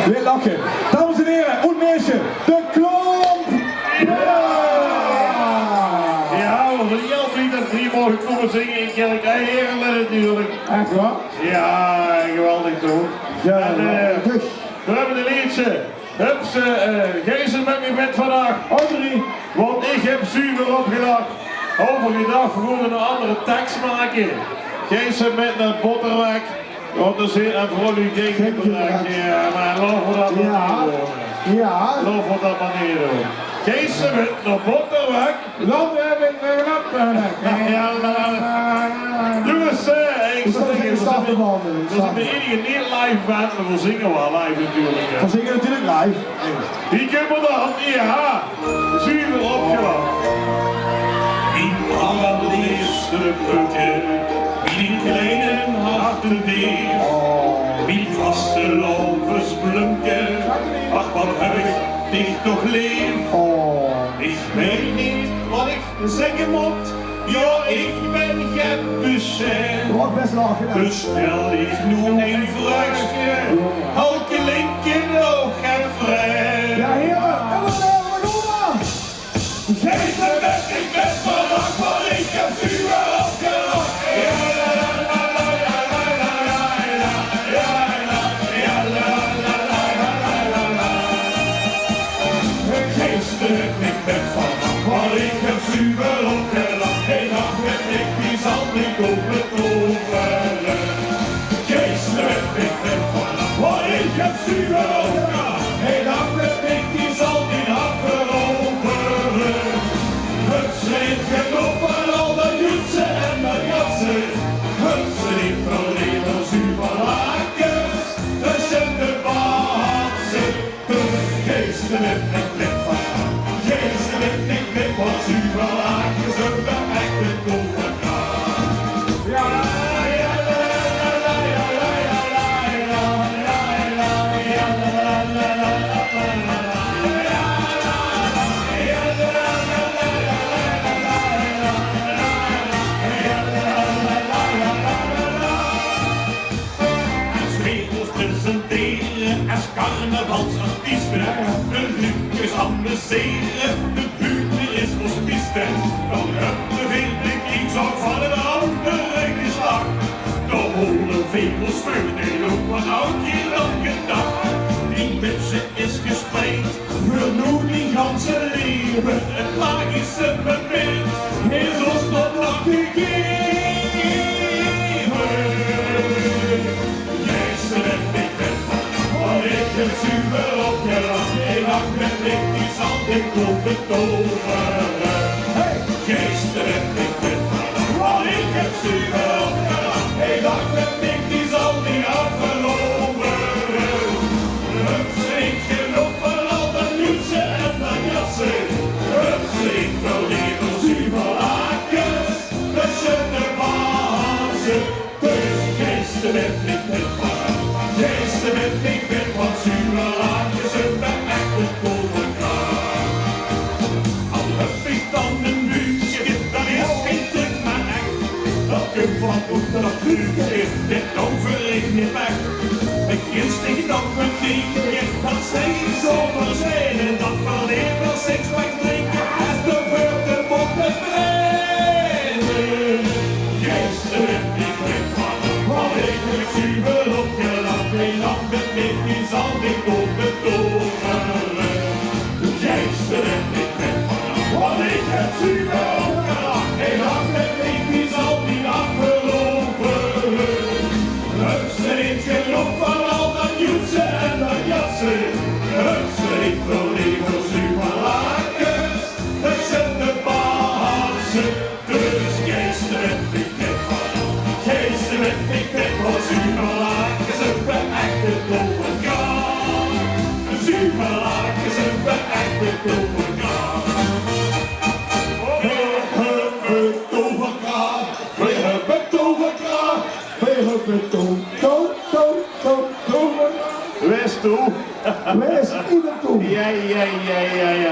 Weer lachen. Dames en heren, und Mädchen, de Klomp! Ja, we hebben heel blij dat we hier mogen komen zingen in Kerk Heerlen natuurlijk. Echt waar? Ja, geweldig toch? Ja, en, we hebben een liedje. Hups, Geesel met me bed vandaag. Audrey. Want ik heb zuur opgedacht. Overgedacht, we moeten een andere tekst maken. Geesel met een botterweg. Want er zit een vrolijk ding bereikt. Ja, maar geloof we dat maar niet doen. Ja. Geloof we dat maar niet doen. Geesel met een botterweg. Land heb ik weer op. Ja, jongens, ik zou zeggen, we zijn de enige niet live band, maar we zingen wel live natuurlijk. We zingen natuurlijk live. Die kunnen dan, ja, zuur opgelaten. Die allereerste brugge, die kleine hartenbeer, die vaste lovers blunken, ach wat heb ik dich toch lief. Ik weet niet wat ik zeggen moet, ja ik ben geen bussen. Wat best lachen. Dus stel ik nu een vraagje, elke linker oog en vrij. Ja heren, en wat doen we? Geef me weg, ik ben vannacht, maar ik heb vuur opgelacht. Ik ben vannacht, maar ik heb vuur opgelacht. Geen nacht met ik, die zal niet overtoveren. Geestelijk, ik ben vannacht, maar ik heb vuur opgelacht. Geen nacht met ik, die zal niet veroveren. Het schreef genoeg van al de jutsen en de jassen. Het schreef alleen als u van lakens. De zende bazen, de geestelijk, ik ben vannacht. Geestelijk, ik ben wat u van lakens. En de echte overgaan. Ja, ja, la, la, la, ja, la, ja, la, ja, ja, la, ja, la, la, la, presenteren als carnavalsartiesten. De lukjes amuseren, de buurt is hospiste. Dan heb de wilde kiezak van een andere geslacht. De holle vegels vreugde ook wat oud hier dan gedacht. Die mensen is gespreid, vernoem die ganse leven. Het magische moment is ons tot nog gegeven. Ik heb zuur opgelacht, een nacht met ik die zal ik komen toveren. Geestelijk, ik ben vannacht, want ik heb zuur opgelacht, een nacht met ik die zal niet afgeloveren. Het schreef genoeg van al de luxe en de jassen, het schreef wel weer als u van lakens, tussen de bazen. Dus geestelijk, ik ben vannacht, geestelijk, ik ben wat zure laatjes en de echte overgaan. Al heb ik dan een muurtje, dan is geen truc maar echt. Dat ik van goed dat muurtje is, dit overleeft niet weg. Ik gist niet op mijn tientje, dat steeds zomaar zijn. En dat verleer wel seks wegdrinken, als de beurt de botten trainen. Geestelijk, ik ben van, want ik heb zuur opgelacht. Een nacht met ik die zal ik komen toveren. Geestelijk, ik ben vannacht, want ik heb zuur opgelacht. Een nacht met ik die zal niet afgelopen. Het schreef genoeg van al dat jutsen en dat jassen. Het schreef wel regels u van lakens. Tussen de bazen. Dus geestelijk, ik ben vannacht. Geestelijk, ik ben wat zuur van lakens. En we echte overgaan. Zuur van lakens en we echte overgaan. We hebben overgaan. We hebben overgaan. We hebben West toe. Waar is ieder toe? Ja.